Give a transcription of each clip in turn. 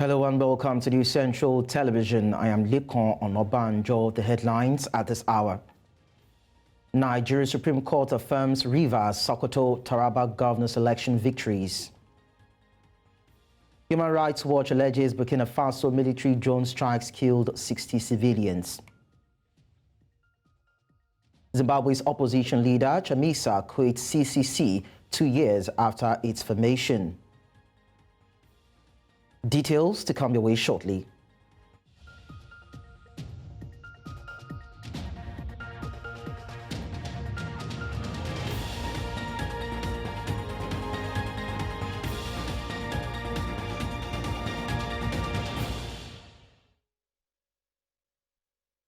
Hello and welcome to News Central Television. I am Likon Onobanjo. The headlines at this hour. Nigeria Supreme Court affirms Rivers, Sokoto, Taraba governors' election victories. Human Rights Watch alleges Burkina Faso military drone strikes killed 60 civilians. Zimbabwe's opposition leader, Chamisa, quits CCC 2 years after its formation. Details to come your way shortly.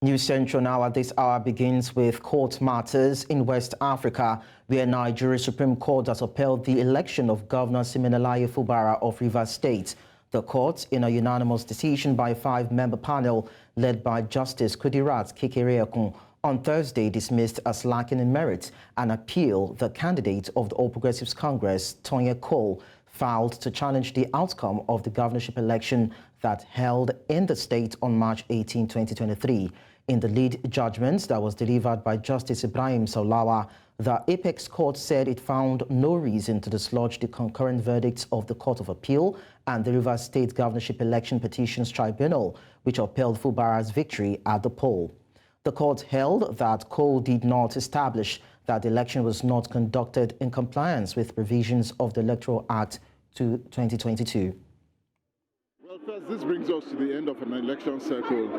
News Central now at this hour begins with court matters in West Africa, where Nigeria Supreme Court has upheld the election of Governor Siminalayi Fubara of Rivers State. The court, in a unanimous decision by a 5-member panel led by Justice Kudirat Kekereekun, on Thursday dismissed as lacking in merit an appeal the candidate of the All Progressives Congress, Tonya Cole, filed to challenge the outcome of the governorship election that held in the state on March 18, 2023. In the lead judgment that was delivered by Justice Ibrahim Saulawa, the Apex Court said it found no reason to dislodge the concurrent verdicts of the Court of Appeal and the Rivers State Governorship Election Petitions Tribunal, which upheld Fubara's victory at the poll. The court held that Cole did not establish that the election was not conducted in compliance with provisions of the Electoral Act 2022. Well, first, this brings us to the end of an election cycle,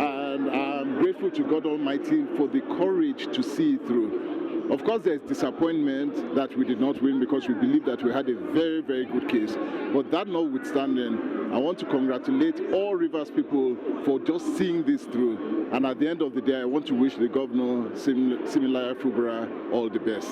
and I'm grateful to God Almighty for the courage to see it through. Of course, there's disappointment that we did not win because we believe that we had a very, very good case. But that notwithstanding, I want to congratulate all Rivers people for just seeing this through. And at the end of the day, I want to wish the governor, Siminalayi Fubara, all the best.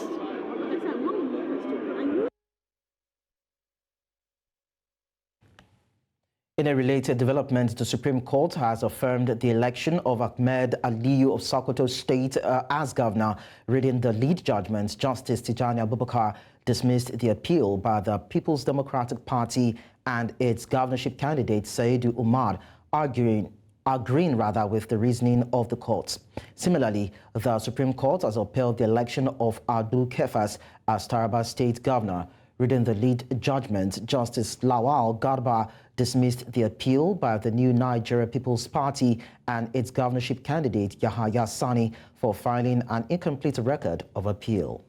In a related development, the Supreme Court has affirmed the election of Ahmed Aliyu of Sokoto State as governor. Reading the lead judgment, Justice Tijani Abubakar dismissed the appeal by the People's Democratic Party and its governorship candidate, Saidu Umar, agreeing with the reasoning of the courts. Similarly, the Supreme Court has upheld the election of Abdul Kefas as Taraba State governor. Reading the lead judgment, Justice Lawal Garba dismissed the appeal by the New Nigeria People's Party and its governorship candidate, Yahaya Sani, for filing an incomplete record of appeal.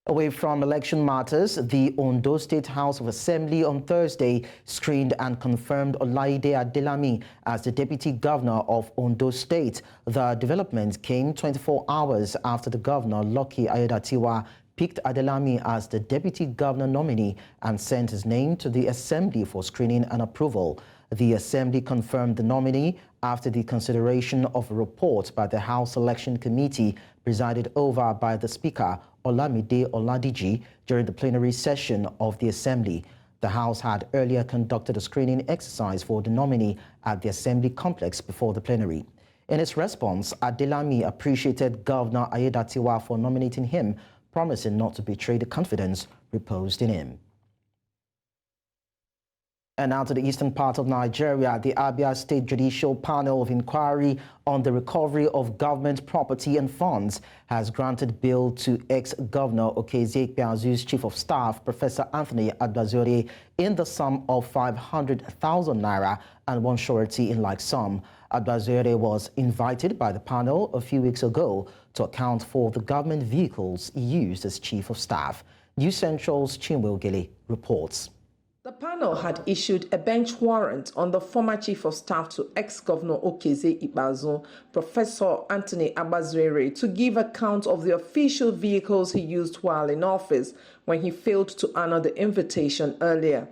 Away from election matters, the Ondo State House of Assembly on Thursday screened and confirmed Olaide Adelami as the Deputy Governor of Ondo State. The development came 24 hours after the Governor, Lucky Ayedatiwa, picked Adelami as the Deputy Governor nominee and sent his name to the Assembly for screening and approval. The Assembly confirmed the nominee after the consideration of a report by the House Election Committee presided over by the Speaker, Olamide Oladiji, during the plenary session of the Assembly. The House had earlier conducted a screening exercise for the nominee at the Assembly complex before the plenary. In its response, Adelami appreciated Governor Ayedatiwa for nominating him, promising not to betray the confidence reposed in him. And now to the eastern part of Nigeria, the Abia State Judicial Panel of Inquiry on the Recovery of Government Property and Funds has granted bail to ex-Governor Okezie Ikpeazu's Chief of Staff, Professor Anthony Adbazore, in the sum of 500,000 naira and one surety in like sum. Adbazore was invited by the panel a few weeks ago to account for the government vehicles he used as Chief of Staff. News Central's Chinwe Ogele reports. The panel had issued a bench warrant on the former Chief of Staff to ex-Governor Okezie Ikpeazu, Professor Anthony Adbazore, to give account of the official vehicles he used while in office when he failed to honor the invitation earlier.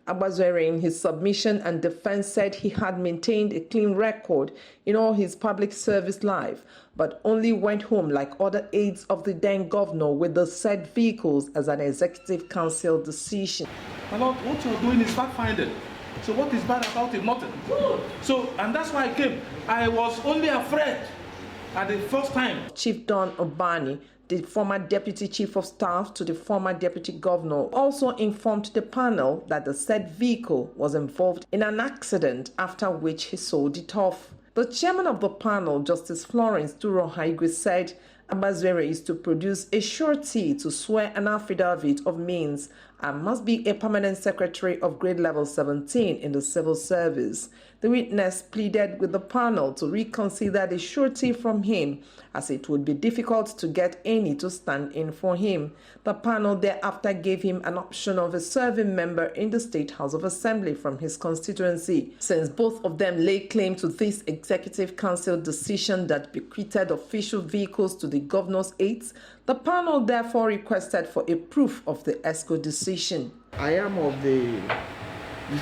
Adbazore, in his submission and defense, said he had maintained a clean record in all his public service life, but only went home like other aides of the then governor with the said vehicles as an executive council decision. What you're doing is fact-finding. So what is bad about it? Nothing. So, and that's why I came. I was only afraid at the first time. Chief Don Obani The former Deputy Chief of Staff to the former Deputy Governor also informed the panel that the said vehicle was involved in an accident, after which he sold it off. The chairman of the panel, Justice Florence Duro-Haigwe, said Abazwere is to produce a surety to swear an affidavit of means and must be a permanent secretary of grade level 17 in the civil service. The witness pleaded with the panel to reconsider the surety from him, as it would be difficult to get any to stand in for him. The panel thereafter gave him an option of a serving member in the State House of Assembly from his constituency. Since both of them laid claim to this Executive Council decision that bequeathed official vehicles to the governor's aides, the panel therefore requested for a proof of the ESCO decision. I am of the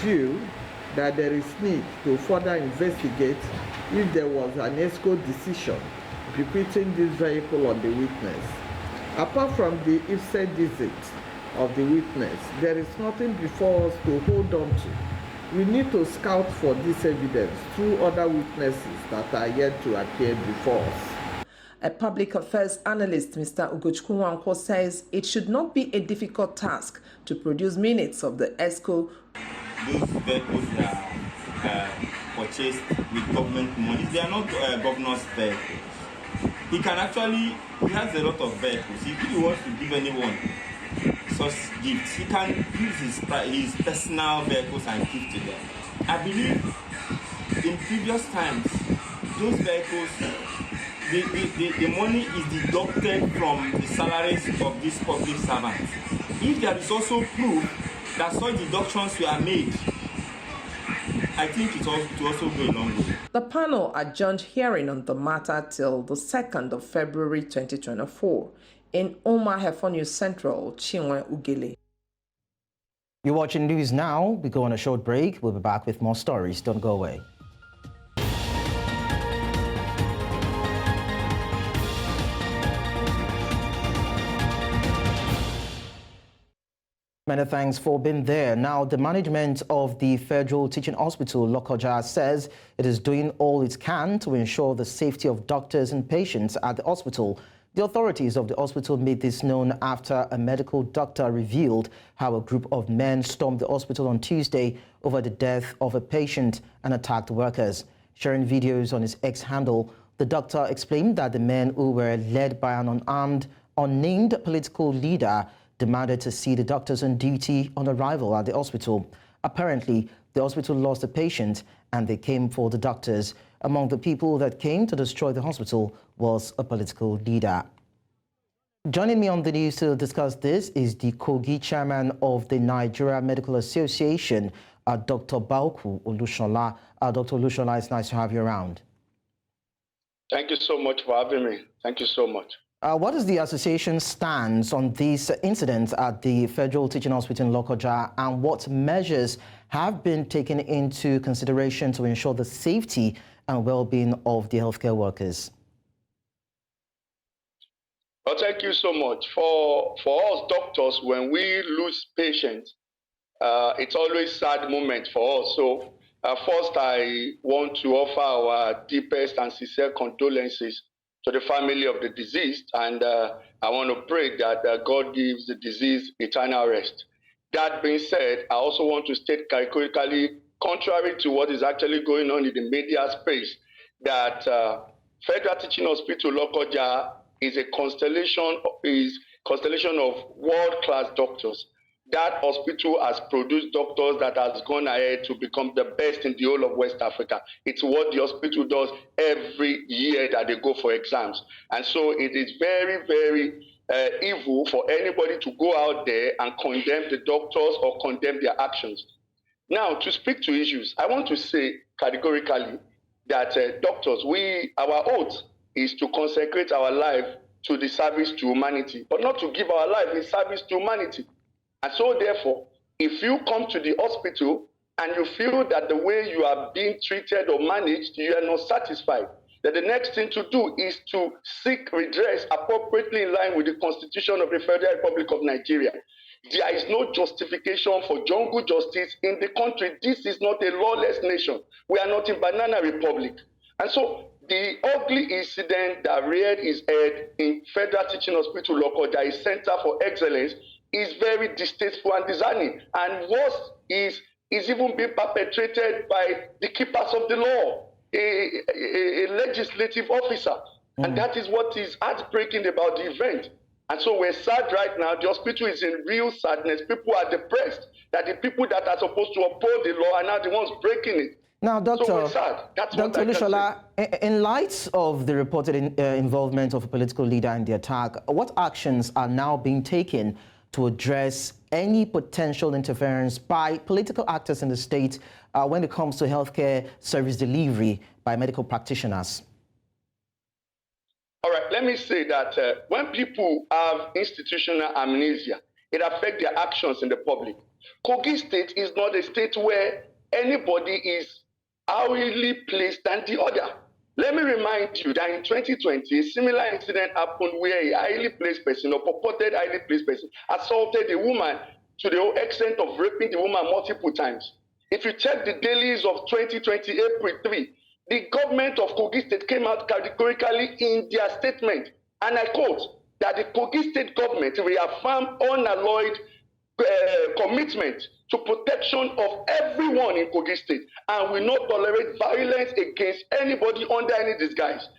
view that there is need to further investigate if there was an ESCO decision bequeathing this vehicle on the witness. Apart from the if-said visit of the witness, there is nothing before us to hold on to. We need to scout for this evidence through other witnesses that are yet to appear before us. A public affairs analyst, Mr. Ugochukwu Nwankwo, says it should not be a difficult task to produce minutes of the ESCO. Those vehicles are purchased with government money. They are not governor's vehicles. He has a lot of vehicles. If he wants to give anyone such gifts, he can use his personal vehicles and give to them. I believe in previous times, those vehicles, the money is deducted from the salaries of these public servants. If there is also proof that such deductions were made, I think it will also go a long way. The panel adjourned hearing on the matter till the 2nd of February 2024. In Omamuzo News Central, Chinwe Ugele. You're watching News Now. We go on a short break. We'll be back with more stories. Don't go away. Many thanks for being there. Now, the management of the Federal Teaching Hospital, Lokoja, says it is doing all it can to ensure the safety of doctors and patients at the hospital. The authorities of the hospital made this known after a medical doctor revealed how a group of men stormed the hospital on Tuesday over the death of a patient and attacked workers. Sharing videos on his X handle, the doctor explained that the men, who were led by an unnamed political leader, demanded to see the doctors on duty on arrival at the hospital. Apparently, the hospital lost a patient and they came for the doctors. Among the people that came to destroy the hospital was a political leader. Joining me on the news to discuss this is the Kogi chairman of the Nigeria Medical Association, Dr. Baoku Olusola. Dr. Olusola, it's nice to have you around. Thank you so much for having me. Thank you so much. What is the association's stance on these incidents at the Federal Teaching Hospital in Lokoja, and what measures have been taken into consideration to ensure the safety and well-being of the healthcare workers? Well, thank you so much. For us doctors, when we lose patients, it's always a sad moment for us. So first, I want to offer our deepest and sincere condolences to the family of the deceased, and I want to pray that God gives the deceased eternal rest. That being said, I also want to state categorically, contrary to what is actually going on in the media space, that Federal Teaching Hospital Lokoja is a constellation of world-class doctors. That hospital has produced doctors that has gone ahead to become the best in the whole of West Africa. It's what the hospital does every year that they go for exams. And so it is very, very evil for anybody to go out there and condemn the doctors or condemn their actions. Now, to speak to issues, I want to say categorically that doctors, our oath is to consecrate our life to the service to humanity, but not to give our life in service to humanity. And so therefore, if you come to the hospital and you feel that the way you are being treated or managed, you are not satisfied, then the next thing to do is to seek redress appropriately in line with the Constitution of the Federal Republic of Nigeria. There is no justification for jungle justice in the country. This is not a lawless nation. We are not in Banana Republic. And so the ugly incident that reared its head in Federal Teaching Hospital Lokoja, a center for excellence, is very distasteful and discerning. And worse is even being perpetrated by the keepers of the law, a legislative officer. And that is what is heartbreaking about the event. And so we're sad right now. The hospital is in real sadness. People are depressed that the people that are supposed to uphold the law are now the ones breaking it. Now, Doctor, so we're sad. That's Dr. Olusola, in light of the reported involvement of a political leader in the attack, what actions are now being taken to address any potential interference by political actors in the state when it comes to healthcare service delivery by medical practitioners? All right, let me say that when people have institutional amnesia, it affects their actions in the public. Kogi State is not a state where anybody is hourly placed than the other. Let me remind you that in 2020, a similar incident happened where a highly placed person, or purported highly placed person, assaulted a woman to the extent of raping the woman multiple times. If you check the dailies of 2020, April 3, the government of Kogi State came out categorically in their statement, and I quote, that the Kogi State government reaffirmed unalloyed commitment to protection of everyone in Kogi State and will not tolerate violence against anybody under any disguise.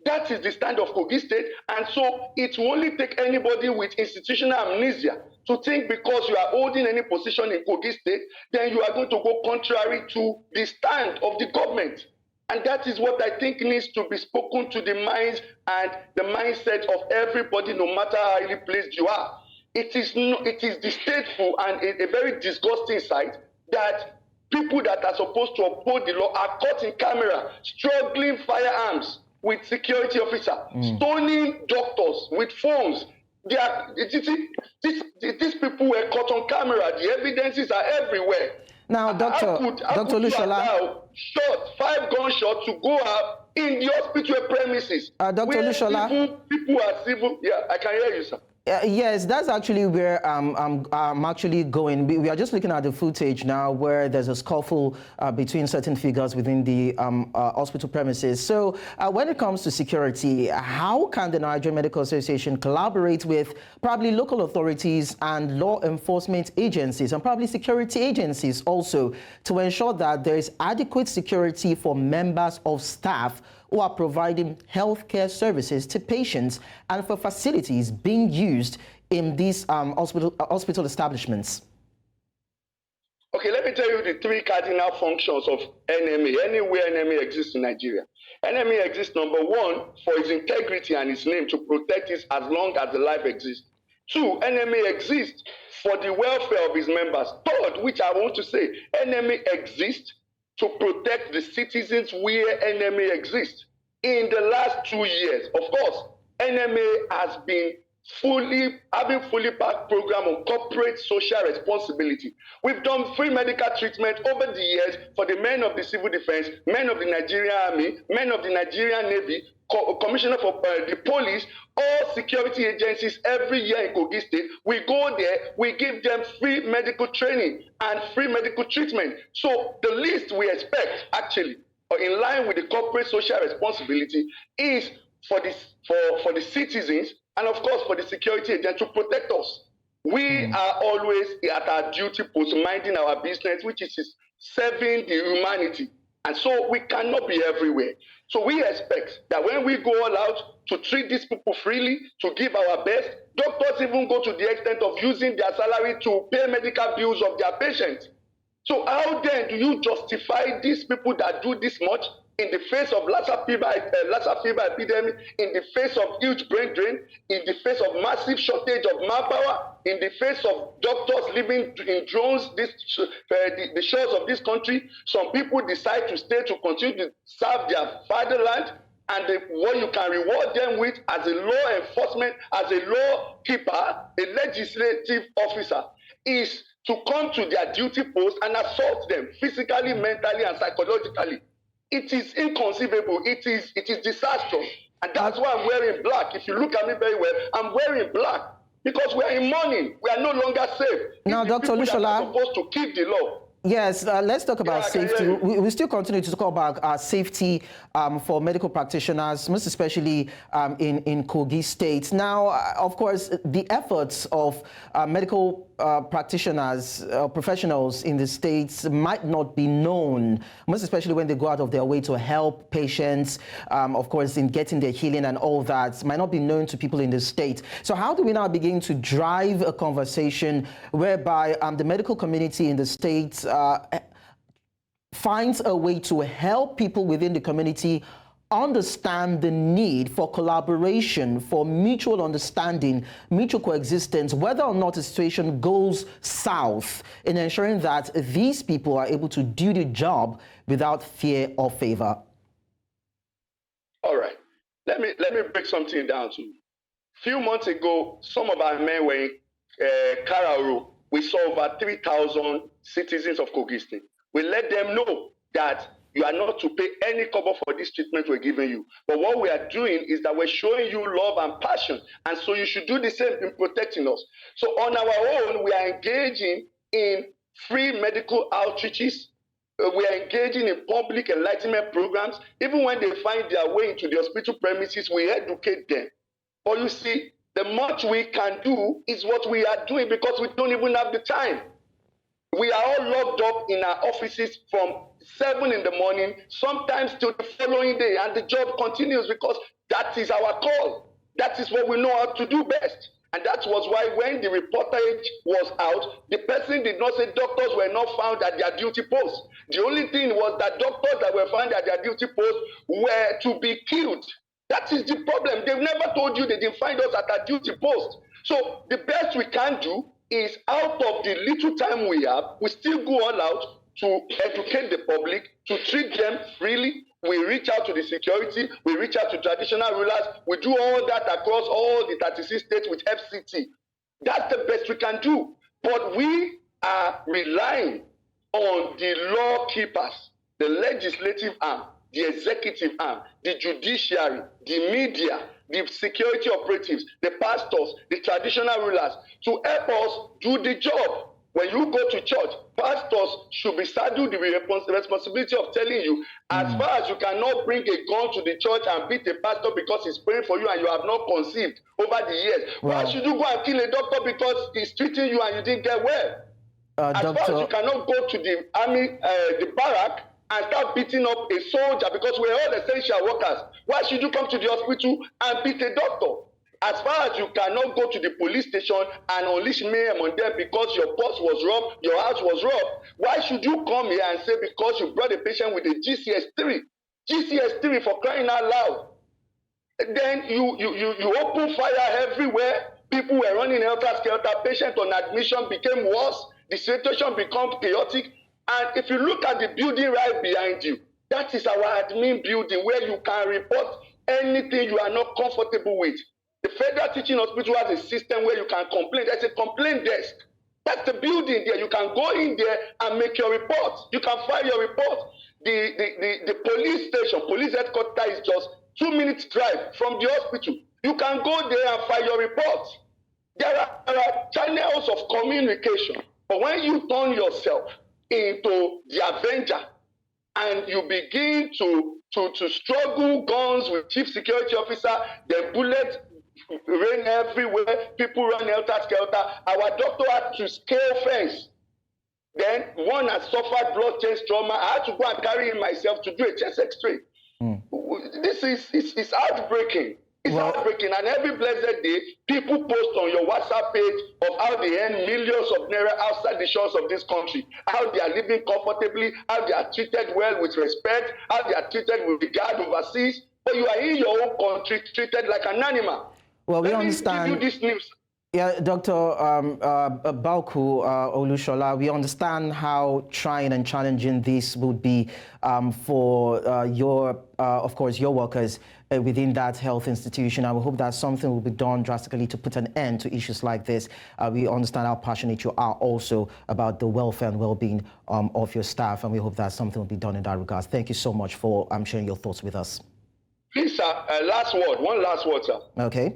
That is the stand of Kogi State, and so it will only take anybody with institutional amnesia to think because you are holding any position in Kogi State, then you are going to go contrary to the stand of the government. And that is what I think needs to be spoken to the minds and the mindset of everybody, no matter how highly placed you are. It is distasteful and a very disgusting sight that people that are supposed to uphold the law are caught in camera, struggling firearms with security officer, stoning doctors with phones. These people were caught on camera. The evidences are everywhere. Now, Dr. Olusola, shot 5 gunshots to go out in the hospital premises. Dr. Olusola, people are civil. Yeah, I can hear you, sir. Yes, that's actually where I'm actually going. We are just looking at the footage now where there's a scuffle between certain figures within the hospital premises. So when it comes to security, how can the Nigerian Medical Association collaborate with probably local authorities and law enforcement agencies and probably security agencies also to ensure that there is adequate security for members of staff who are providing healthcare services to patients and for facilities being used in these hospital establishments? Okay, let me tell you the 3 cardinal functions of NMA, anywhere NMA exists in Nigeria. NMA exists, number 1, for its integrity and its name, to protect it as long as the life exists. 2, NMA exists for the welfare of its members. 3rd, which I want to say, NMA exists to protect the citizens where NMA exists. In the last 2 years, of course, NMA has been having fully backed program on corporate social responsibility. We've done free medical treatment over the years for the men of the civil defense, men of the Nigerian Army, men of the Nigerian Navy, commissioner for the police, all security agencies every year in Kogi State. We go there, we give them free medical training and free medical treatment. So the least we expect, actually, in line with the corporate social responsibility, is for the citizens and of course for the security agents to protect us. We are always at our duty post, minding our business, which is serving the humanity. And so we cannot be everywhere. So we expect that when we go all out to treat these people freely, to give our best, doctors even go to the extent of using their salary to pay medical bills of their patients. So how then do you justify these people that do this much in the face of Lassa fever epidemic, in the face of huge brain drain, in the face of massive shortage of manpower, in the face of doctors living in drones, the shores of this country? Some people decide to stay to continue to serve their fatherland, and what you can reward them with as a law enforcement, as a law keeper, a legislative officer, is to come to their duty post and assault them physically, mentally, and psychologically. It is inconceivable. It is disastrous. And that's why I'm wearing black. If you look at me very well, I'm wearing black because we are in mourning. We are no longer safe. Now, Dr. Olusola, are supposed to keep the law. Yes, let's talk about safety. We still continue to talk about safety for medical practitioners, most especially in Kogi State. Now, of course, the efforts of medical practitioners, professionals in the states might not be known, most especially when they go out of their way to help patients, of course, in getting their healing and all that, might not be known to people in the state. So how do we now begin to drive a conversation whereby the medical community in the states finds a way to help people within the community understand the need for collaboration, for mutual understanding, mutual coexistence, whether or not a situation goes south, in ensuring that these people are able to do the job without fear or favor? All right. Let me break something down to you. A few months ago, some of our men were in Kararo. We saw over 3,000 citizens of Kogi State. We let them know that you are not to pay any cover for this treatment we're giving you. But what we are doing is that we're showing you love and passion. And so you should do the same in protecting us. So on our own, we are engaging in free medical outreaches. We are engaging in public enlightenment programs. Even when they find their way into the hospital premises, we educate them. But you see, the much we can do is what we are doing because we don't even have the time. We are all locked up in our offices from 7 in the morning, sometimes till the following day, and the job continues because that is our call. That is what we know how to do best. And that was why when the reportage was out, the person did not say doctors were not found at their duty post. The only thing was that doctors that were found at their duty post were to be killed. That is the problem. They've never told you they didn't find us at our duty post. So the best we can do is, out of the little time we have, we still go all out to educate the public, to treat them freely. We reach out to the security, we reach out to traditional rulers, we do all that across all the 36 states with FCT. That's the best we can do. But we are relying on the law keepers, the legislative arm, the executive arm, the judiciary, the media, the security operatives, the pastors, the traditional rulers, to help us do the job. When you go to church, pastors should be saddled with the responsibility of telling you, as far as you cannot bring a gun to the church and beat a pastor because he's praying for you and you have not conceived over the years, why should you go and kill a doctor because he's treating you and you didn't get well? As far as you cannot go to the army, the barrack, and start beating up a soldier because we're all essential workers, why should you come to the hospital and beat a doctor? As far as you cannot go to the police station and unleash mayhem on them because your purse was robbed, your house was robbed, why should you come here and say because you brought a patient with a GCS3 for crying out loud? Then you open fire everywhere. People were running helter-skelter. Patient on admission became worse. The situation became chaotic. And if you look at the building right behind you, that is our admin building where you can report anything you are not comfortable with. The Federal Teaching Hospital has a system where you can complain. There's a complaint desk. That's the building there. You can go in there and make your report. You can file your report. The police station, police headquarters is just 2 minutes drive from the hospital. You can go there and file your report. There are channels of communication. But when you turn yourself into the avenger and you begin to struggle guns with chief security officer, then bullets rain everywhere, people run helter-skelter. Our doctor had to scale fence. Then one has suffered blood chest trauma. I had to go and carry him myself to do a chest x-ray. This is heartbreaking. It's heartbreaking. And every blessed day, people post on your WhatsApp page of how they earn millions of naira outside the shores of this country, how they are living comfortably, how they are treated well with respect, how they are treated with regard overseas. But you are in your own country treated like an animal. Well, we understand. Give you this news. Yeah, Dr. Baoku Olusola, we understand how trying and challenging this would be for of course, your workers within that health institution. And we hope that something will be done drastically to put an end to issues like this. We understand how passionate you are also about the welfare and well-being of your staff, and we hope that something will be done in that regard. Thank you so much for sharing your thoughts with us. Please, sir, one last word, sir. Okay.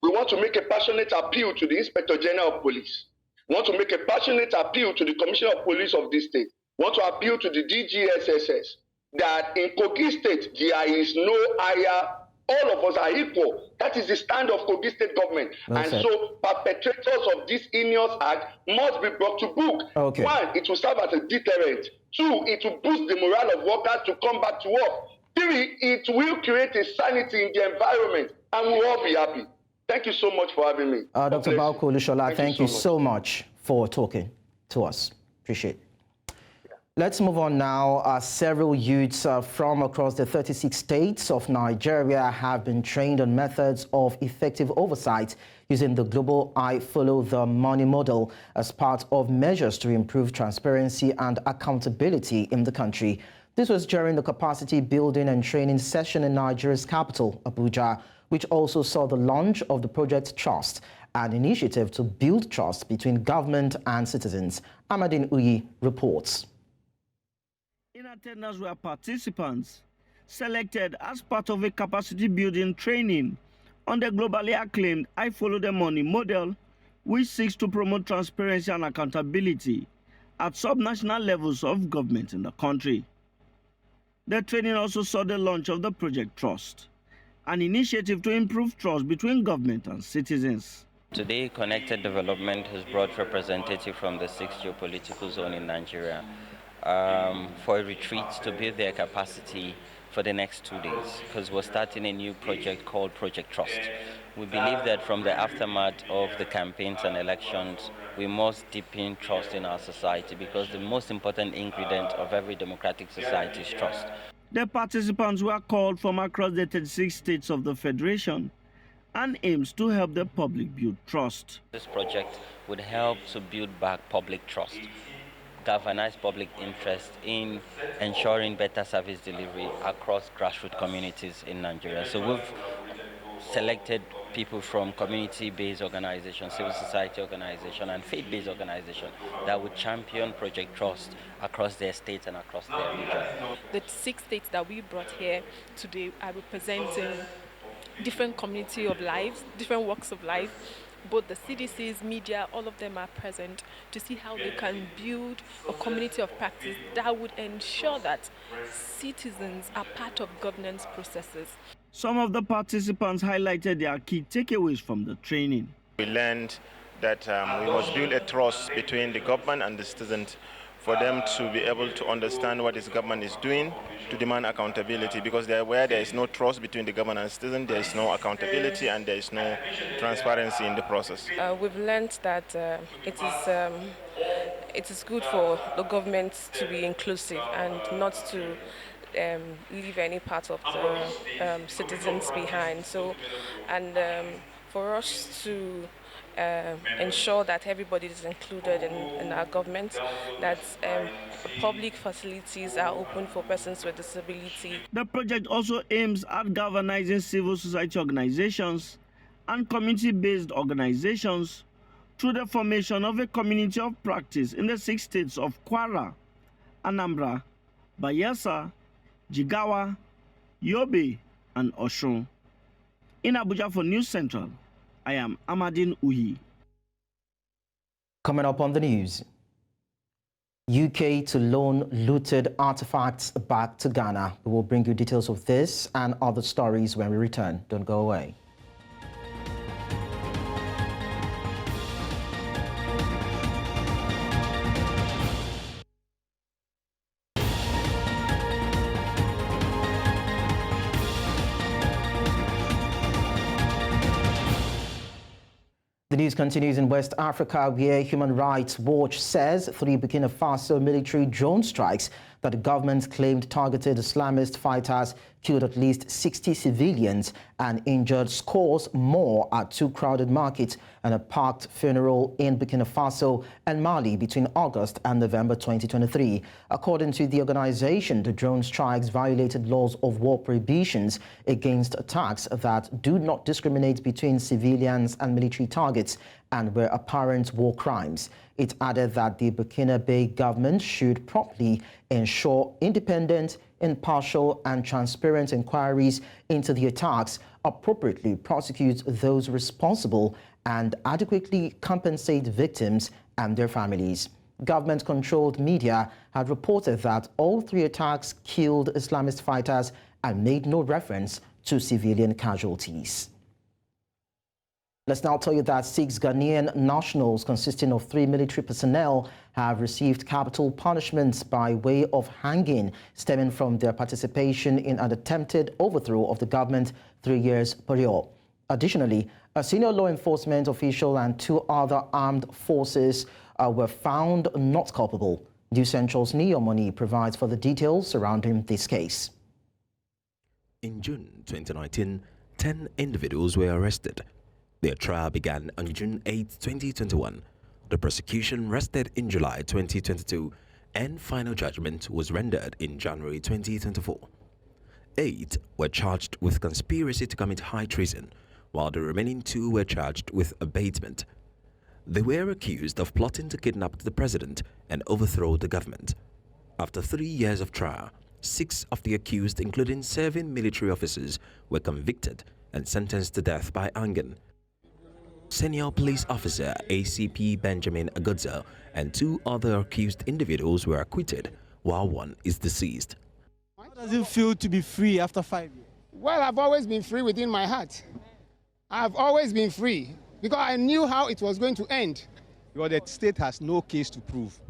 We want to make a passionate appeal to the Inspector-General of Police want to make a passionate appeal to the Commissioner of Police of this state, want to appeal to the DGSSS that in Kogi State there is no higher. All of us are equal. That is the stand of Kogi State government. Well and said. So perpetrators of this heinous act must be brought to book. Okay. One, it will serve as a deterrent. Two, it will boost the morale of workers to come back to work. Three, it will create a sanity in the environment and we'll all be happy. Thank you so much for having me. Dr. Baoku Olusola, thank you so much for talking to us. Appreciate it. Let's move on now. Several youths from across the 36 states of Nigeria have been trained on methods of effective oversight using the global I Follow the Money model as part of measures to improve transparency and accountability in the country. This was during the capacity building and training session in Nigeria's capital, Abuja, which also saw the launch of the Project Trust, an initiative to build trust between government and citizens. Amadine Uyi reports. In attendance were participants selected as part of a capacity building training on the globally acclaimed I Follow the Money model, which seeks to promote transparency and accountability at subnational levels of government in the country. The training also saw the launch of the Project Trust, an initiative to improve trust between government and citizens. Today, Connected Development has brought representatives from the 6th geopolitical zone in Nigeria for a retreat to build their capacity for the next 2 days, because we're starting a new project called Project Trust. We believe that from the aftermath of the campaigns and elections, we must deepen trust in our society, because the most important ingredient of every democratic society is trust. The participants were called from across the 36 states of the Federation and aims to help the public build trust. This project would help to build back public trust, galvanize public interest in ensuring better service delivery across grassroots communities in Nigeria. So we've selected people from community-based organizations, civil society organizations, and faith-based organizations that would champion Project Trust across their states and across their region. The 6 states that we brought here today are representing different community of lives, different walks of life. Both the CDCs, media, all of them are present to see how they can build a community of practice that would ensure that citizens are part of governance processes. Some of the participants highlighted their key takeaways from the training. We learned that we must build a trust between the government and the citizens for them to be able to understand what this government is doing, to demand accountability, because where there is no trust between the government and citizen, there is no accountability and there is no transparency in the process. We've learned that it is good for the government to be inclusive and not to leave any part of the citizens behind. So, for us to ensure that everybody is included in our government, that public facilities are open for persons with disability. The project also aims at galvanizing civil society organizations and community-based organizations through the formation of a community of practice in the 6 states of Kwara, Anambra, Bayelsa, Jigawa, Yobe, and Osun. In Abuja for News Central, I am Amadine Uyi. Coming up on the news, UK to loan looted artifacts back to Ghana. We will bring you details of this and other stories when we return. Don't go away. The news continues in West Africa, where Human Rights Watch says 3 Burkina Faso military drone strikes that the government claimed targeted Islamist fighters killed at least 60 civilians and injured scores more at 2 crowded markets and a parked funeral in Burkina Faso and Mali between August and November 2023. According to the organization, the drone strikes violated laws of war prohibitions against attacks that do not discriminate between civilians and military targets and were apparent war crimes. It added that the Burkinabe government should promptly ensure independent, impartial and transparent inquiries into the attacks, appropriately prosecute those responsible and adequately compensate victims and their families. Government-controlled media had reported that all 3 attacks killed Islamist fighters and made no reference to civilian casualties. Let's now tell you that 6 Ghanaian nationals consisting of 3 military personnel have received capital punishments by way of hanging stemming from their participation in an attempted overthrow of the government 3 years prior. Additionally, a senior law enforcement official and 2 other armed forces were found not culpable. News Central's Niyomoni provides further details surrounding this case. In June 2019, 10 individuals were arrested. Their trial began on June 8, 2021. The prosecution rested in July 2022, and final judgment was rendered in January 2024. 8 were charged with conspiracy to commit high treason, while the remaining 2 were charged with abatement. They were accused of plotting to kidnap the president and overthrow the government. After 3 years of trial, 6 of the accused, including 7 military officers, were convicted and sentenced to death by hanging. Senior police officer ACP Benjamin Agodza and 2 other accused individuals were acquitted, while 1 is deceased. How does it feel to be free after 5 years? Well, I've always been free within my heart. I've always been free because I knew how it was going to end. Because the state has no case to prove.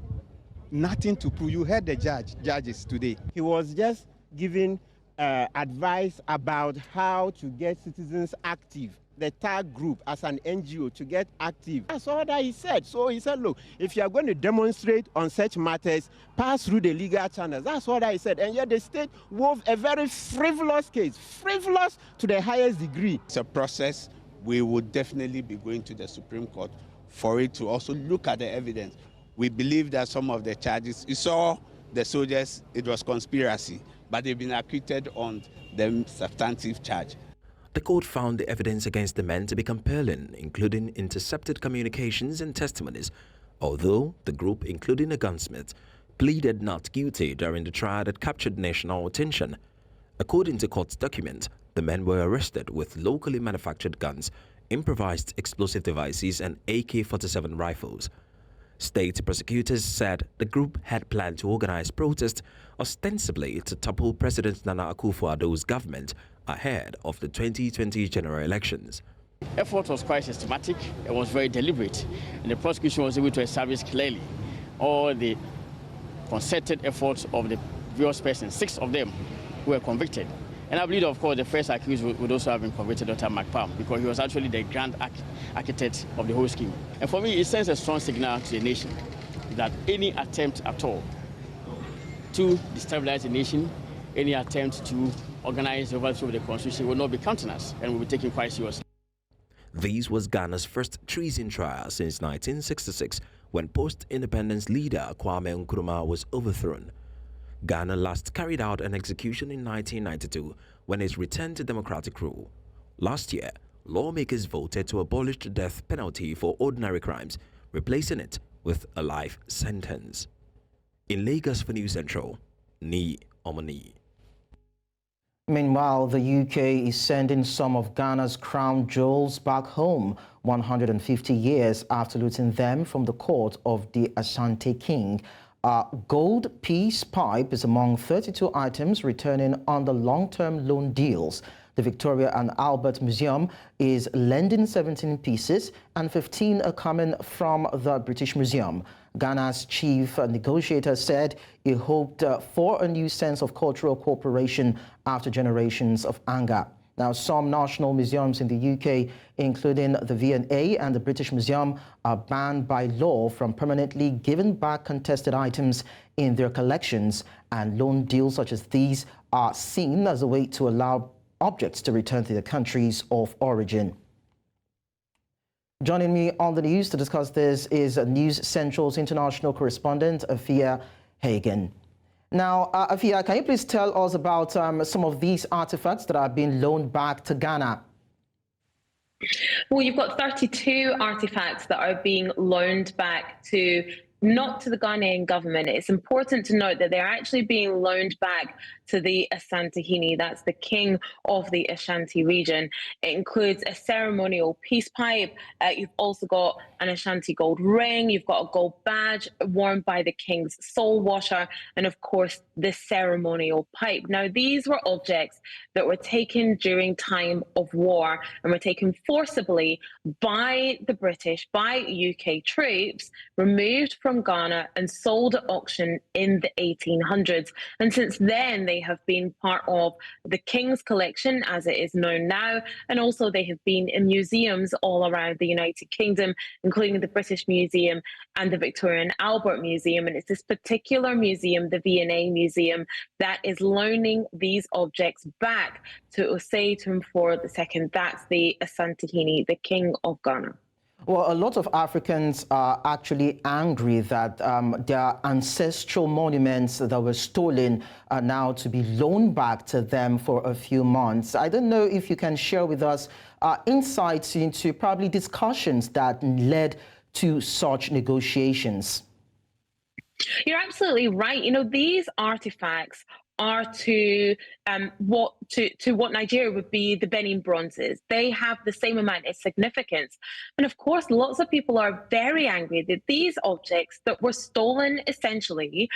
Nothing to prove. You heard the judges today. He was just giving advice about how to get citizens active. The TAG group as an NGO to get active. That's all that he said. So he said, look, if you are going to demonstrate on such matters, pass through the legal channels. That's all that he said. And yet the state wove a very frivolous case, frivolous to the highest degree. It's a process. We would definitely be going to the Supreme Court for it to also look at the evidence. We believe that some of the charges, you saw the soldiers, it was conspiracy, but they've been acquitted on the substantive charge. The court found the evidence against the men to be compelling, including intercepted communications and testimonies, although the group, including a gunsmith, pleaded not guilty during the trial that captured national attention. According to court documents, the men were arrested with locally manufactured guns, improvised explosive devices, and AK-47 rifles. State prosecutors said the group had planned to organize protests ostensibly to topple President Nana Akufo-Addo's government ahead of the 2020 general elections. The effort was quite systematic, it was very deliberate, and the prosecution was able to establish clearly all the concerted efforts of the various persons, 6 of them who were convicted. And I believe, of course, the first accused would also have been convicted, Dr. McPalm, because he was actually the grand architect of the whole scheme. And for me, it sends a strong signal to the nation that any attempt at all to destabilize the nation, any attempt to organize the overthrow of the constitution will not be countenanced and will be taken quite seriously. This was Ghana's first treason trial since 1966, when post-independence leader Kwame Nkrumah was overthrown. Ghana last carried out an execution in 1992 when it returned to democratic rule. Last year, lawmakers voted to abolish the death penalty for ordinary crimes, replacing it with a life sentence. In Lagos for News Central, Niyomoni. Meanwhile, the UK is sending some of Ghana's crown jewels back home 150 years after looting them from the court of the Ashanti king. Gold peace pipe is among 32 items returning under long-term loan deals. The Victoria and Albert Museum is lending 17 pieces and 15 are coming from the British Museum. Ghana's chief negotiator said he hoped for a new sense of cultural cooperation after generations of anger. Now, some national museums in the UK, including the V&A and the British Museum, are banned by law from permanently giving back contested items in their collections, and loan deals such as these are seen as a way to allow objects to return to their countries of origin. Joining me on the news to discuss this is News Central's international correspondent, Afia Hagen. Now, Afia, can you please tell us about some of these artifacts that are being loaned back to Ghana? Well, you've got 32 artifacts that are being loaned back to not to the Ghanaian government. It's important to note that they're actually being loaned back to the Asantehene, that's the king of the Ashanti region. It includes a ceremonial peace pipe. You've also got an Ashanti gold ring. You've got a gold badge worn by the king's soul washer, and of course, the ceremonial pipe. Now, these were objects that were taken during time of war and were taken forcibly by the British, by UK troops, removed from Ghana and sold at auction in the 1800s. And since then, they have been part of the King's collection, as it is known now, and also they have been in museums all around the United Kingdom, including the British Museum and the Victoria and Albert Museum. And it's this particular museum, the V&A Museum, that is loaning these objects back to Osei Tumfor II. That's the Asantehene, the King of Ghana. Well, a lot of Africans are actually angry that their ancestral monuments that were stolen are now to be loaned back to them for a few months. I don't know if you can share with us insights into probably discussions that led to such negotiations. You're absolutely right. You know, these artifacts are to what Nigeria would be the Benin bronzes. They have the same amount of significance. And of course, lots of people are very angry that these objects that were stolen essentially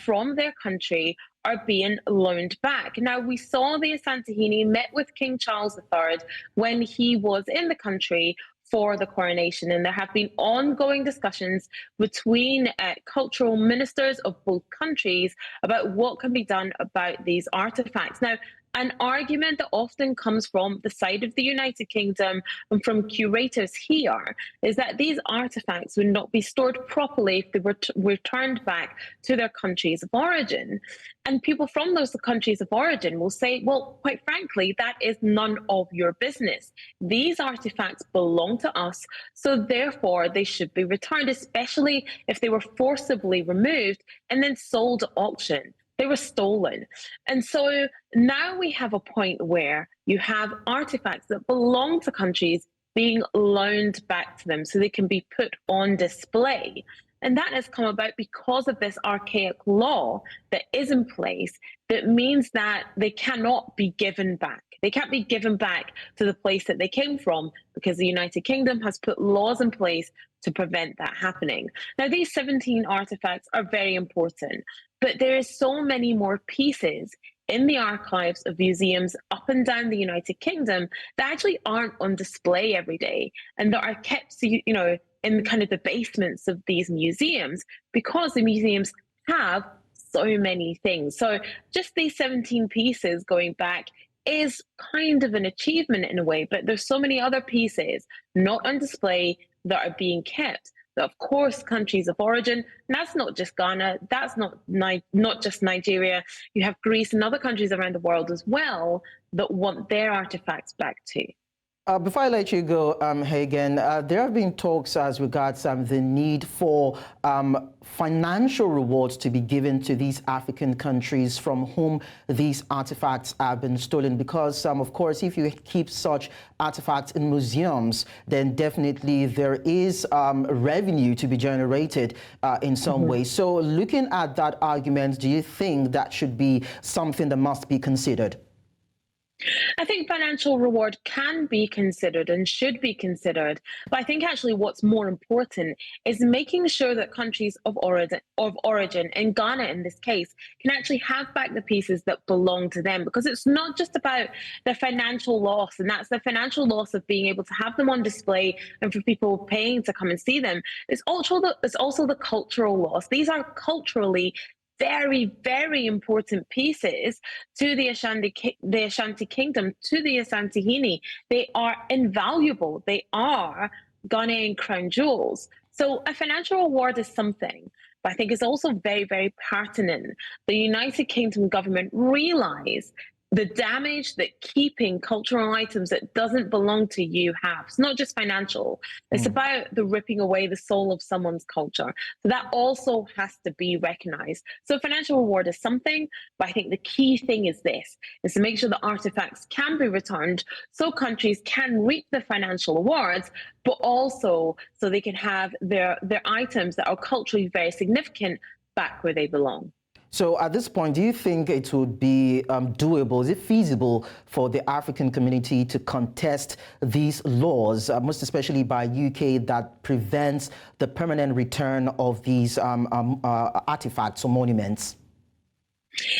from their country are being loaned back. Now, we saw the Asantehene met with King Charles III when he was in the country for the coronation, and there have been ongoing discussions between cultural ministers of both countries about what can be done about these artifacts. Now, an argument that often comes from the side of the United Kingdom and from curators here is that these artifacts would not be stored properly if they were returned back to their countries of origin. And people from those countries of origin will say, well, quite frankly, that is none of your business. These artifacts belong to us, so therefore they should be returned, especially if they were forcibly removed and then sold at auction. They were stolen. And so now we have a point where you have artifacts that belong to countries being loaned back to them so they can be put on display. And that has come about because of this archaic law that is in place that means that they cannot be given back. They can't be given back to the place that they came from because the United Kingdom has put laws in place to prevent that happening. Now, these 17 artifacts are very important, but there is so many more pieces in the archives of museums up and down the United Kingdom that actually aren't on display every day and that are kept, you know, in kind of the basements of these museums because the museums have so many things. So just these 17 pieces going back is kind of an achievement in a way, but there's so many other pieces not on display that are being kept. That of course, countries of origin, and that's not just Ghana, that's not just Nigeria. You have Greece and other countries around the world as well that want their artifacts back too. Before I let you go, Hagen, there have been talks as regards the need for financial rewards to be given to these African countries from whom these artifacts have been stolen. Because, of course, if you keep such artifacts in museums, then definitely there is revenue to be generated in some way. So looking at that argument, do you think that should be something that must be considered? I think financial reward can be considered and should be considered, but I think actually what's more important is making sure that countries of origin, and Ghana in this case, can actually have back the pieces that belong to them, because it's not just about the financial loss, and that's the financial loss of being able to have them on display and for people paying to come and see them. It's also the cultural loss. These are culturally very, very important pieces to the Ashanti Kingdom, to the Asantehene. They are invaluable. They are Ghanaian crown jewels. So a financial reward is something, but I think it's also very, very pertinent. The United Kingdom government realize the damage that keeping cultural items that doesn't belong to you have. It's not just financial. It's about the ripping away the soul of someone's culture. So that also has to be recognized. So financial reward is something, but I think the key thing is this, is to make sure that artifacts can be returned so countries can reap the financial rewards, but also so they can have their items that are culturally very significant back where they belong. So at this point, do you think it would be doable? Is it feasible for the African community to contest these laws, most especially by UK, that prevents the permanent return of these artifacts or monuments?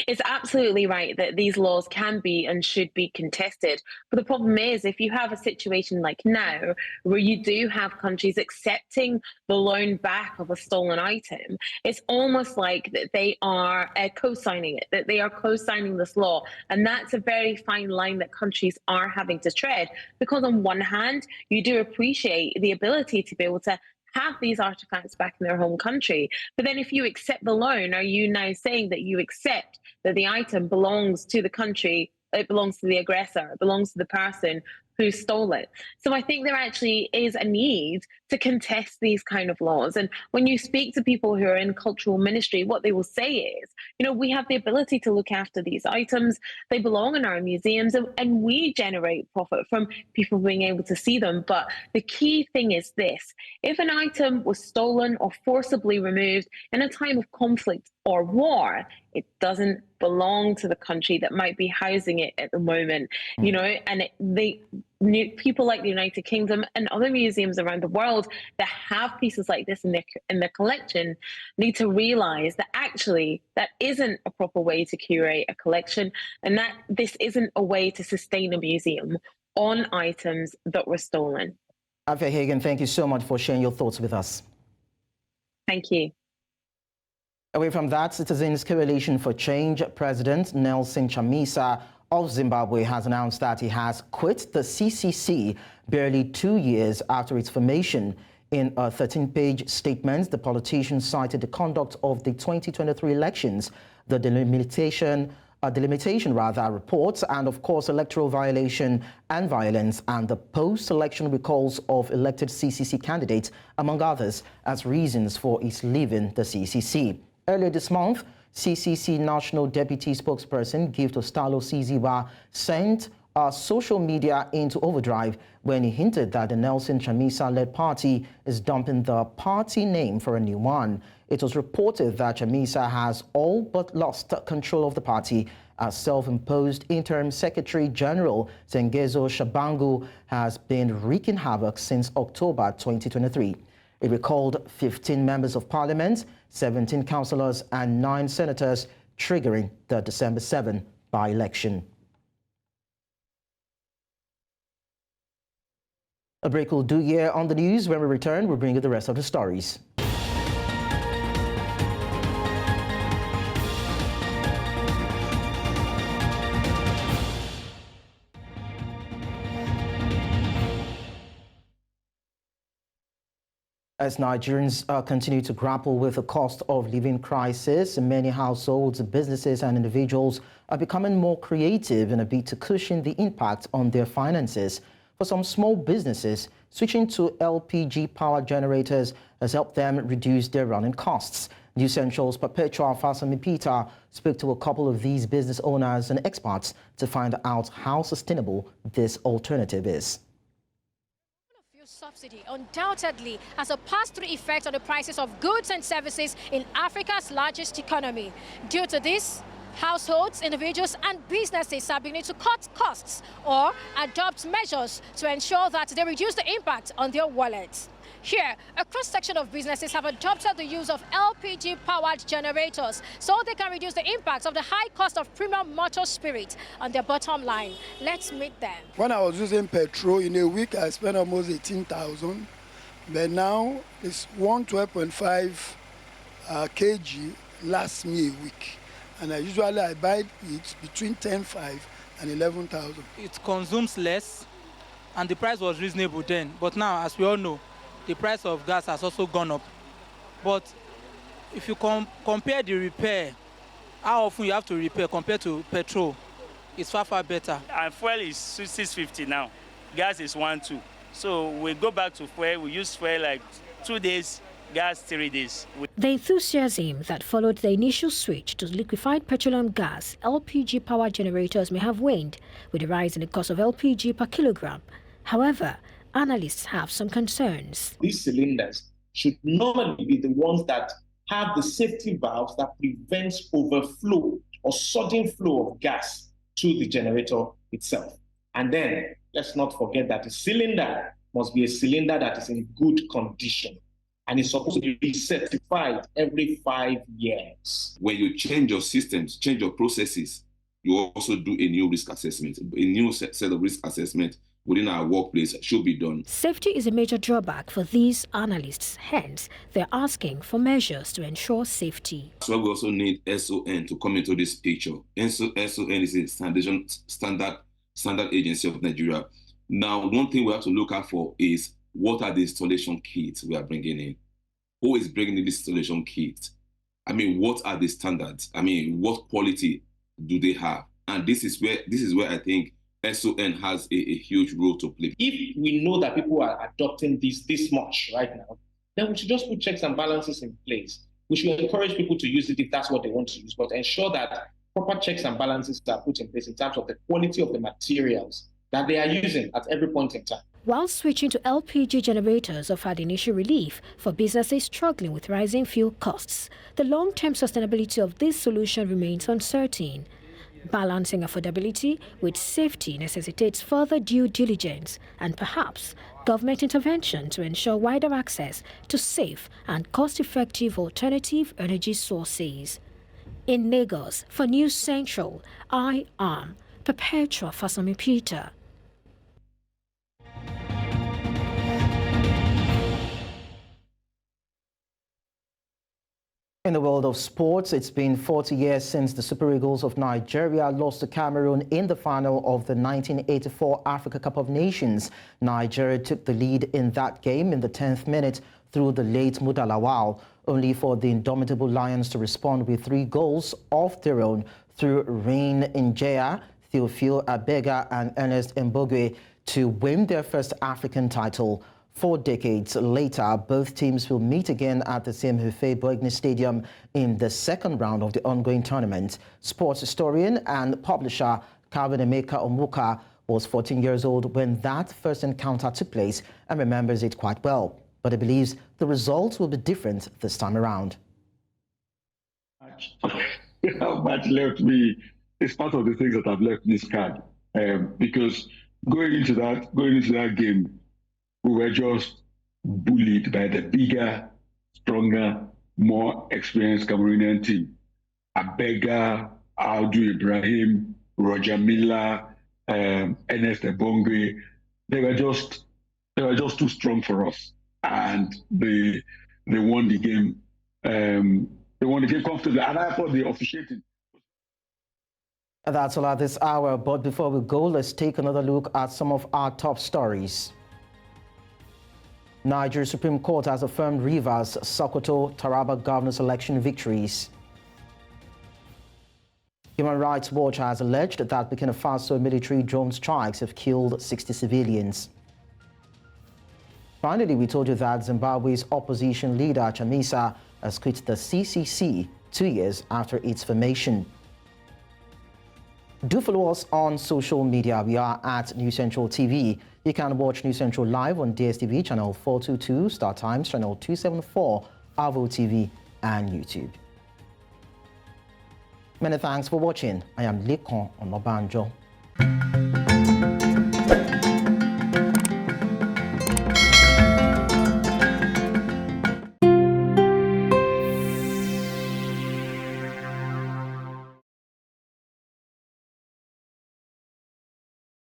It's absolutely right that these laws can be and should be contested. But the problem is, if you have a situation like now, where you do have countries accepting the loan back of a stolen item, it's almost like that they are co-signing it, that they are co-signing this law. And that's a very fine line that countries are having to tread, because on one hand, you do appreciate the ability to be able to have these artifacts back in their home country. But then if you accept the loan, are you now saying that you accept that the item belongs to the country, it belongs to the aggressor, it belongs to the person who stole it? So I think there actually is a need to contest these kind of laws. And when you speak to people who are in cultural ministry, what they will say is, you know, we have the ability to look after these items. They belong in our museums, and we generate profit from people being able to see them. But the key thing is this: if an item was stolen or forcibly removed in a time of conflict or war, it doesn't belong to the country that might be housing it at the moment, you know, and people like the United Kingdom and other museums around the world that have pieces like this in their collection need to realize that actually that isn't a proper way to curate a collection, and that this isn't a way to sustain a museum on items that were stolen. Afia Hagen, thank you so much for sharing your thoughts with us. Thank you. Away from that, Citizens Coalition for Change President Nelson Chamisa of Zimbabwe has announced that he has quit the CCC barely 2 years after its formation. In a 13-page statement, the politician cited the conduct of the 2023 elections, the delimitation reports, and of course electoral violation and violence, and the post-election recalls of elected CCC candidates, among others, as reasons for his leaving the CCC. Earlier this month, CCC National Deputy Spokesperson Gift Ostalo Siziwa sent social media into overdrive when he hinted that the Nelson Chamisa-led party is dumping the party name for a new one. It was reported that Chamisa has all but lost control of the party, as self-imposed interim Secretary-General Zengezo Shabangu has been wreaking havoc since October 2023. It recalled 15 members of parliament, 17 councillors and 9 senators, triggering the December 7 by-election. A break will do here on the news. When we return, we'll bring you the rest of the stories. As Nigerians continue to grapple with the cost of living crisis, many households, businesses and individuals are becoming more creative in a bid to cushion the impact on their finances. For some small businesses, switching to LPG-powered generators has helped them reduce their running costs. News Central's Perpetua Fasami Peter spoke to a couple of these business owners and experts to find out how sustainable this alternative is. Subsidy undoubtedly has a pass-through effect on the prices of goods and services in Africa's largest economy. Due to this, households, individuals and businesses are beginning to cut costs or adopt measures to ensure that they reduce the impact on their wallets. Here, a cross-section of businesses have adopted the use of LPG-powered generators so they can reduce the impact of the high cost of premium motor spirit on their bottom line. Let's meet them. When I was using petrol, in a week I spent almost 18,000, but now it's 112.5 kg lasts me a week, and I buy it between 10,500 and 11,000. It consumes less, and the price was reasonable then, but now, as we all know, the price of gas has also gone up. But if you compare the repair, how often you have to repair compared to petrol, is far, far better. And fuel is 650 now. Gas is 1.2. So we go back to fuel. We use fuel like 2 days, gas 3 days. The enthusiasm that followed the initial switch to liquefied petroleum gas, LPG power generators may have waned with the rise in the cost of LPG per kilogram. However, analysts have some concerns. These cylinders should normally be the ones that have the safety valves that prevents overflow or sudden flow of gas to the generator itself. And then let's not forget that the cylinder must be a cylinder that is in good condition and is supposed to be certified every 5 years. When you change your systems, change your processes, you also do a new risk assessment. A new set of risk assessment within our workplace should be done. Safety is a major drawback for these analysts. Hence, they're asking for measures to ensure safety. So we also need SON to come into this picture. SON is a standard agency of Nigeria. Now, one thing we have to look out for is what are the installation kits we are bringing in? Who is bringing in this installation kit? I mean, what are the standards? I mean, what quality do they have? And this is where I think SON has a huge role to play. If we know that people are adopting this much right now, then we should just put checks and balances in place. We should encourage people to use it if that's what they want to use, but ensure that proper checks and balances are put in place in terms of the quality of the materials that they are using at every point in time. While switching to LPG generators offered initial relief for businesses struggling with rising fuel costs, the long-term sustainability of this solution remains uncertain. Balancing affordability with safety necessitates further due diligence and perhaps government intervention to ensure wider access to safe and cost-effective alternative energy sources. In Lagos, for News Central, I am Perpetua Fasami Peter. In the world of sports, it's been 40 years since the Super Eagles of Nigeria lost to Cameroon in the final of the 1984 Africa Cup of Nations. Nigeria took the lead in that game in the 10th minute through the late Mudalawal, only for the indomitable Lions to respond with 3 goals of their own through Rain Njaya, Theophile Abega and Ernest Mbogwe to win their first African title. 4 decades later, both teams will meet again at the same Hufei-Boigny Stadium in the second round of the ongoing tournament. Sports historian and publisher Calvin Emeka Omuka was 14 years old when that first encounter took place and remembers it quite well. But he believes the results will be different this time around. How much left me is part of the things that have left this card. Because going into that game, we were just bullied by the bigger, stronger, more experienced Cameroonian team. Abega, Audu Ibrahim, Roger Miller, Ernest Mbogwe, they were just too strong for us, and they won the game. They won the game comfortably, and I thought the officiating. That's all at this hour. But before we go, let's take another look at some of our top stories. Nigeria Supreme Court has affirmed Rivers, Sokoto, Taraba governors' election victories. Human Rights Watch has alleged that Burkina Faso military drone strikes have killed 60 civilians. Finally, we told you that Zimbabwe's opposition leader, Chamisa, has quit the CCC 2 years after its formation. Do follow us on social media. We are at News Central TV. You can watch News Central live on DSTV channel 422, Star Times channel 274, Avo TV, and YouTube. Many thanks for watching. I am Lekon Onobanjo.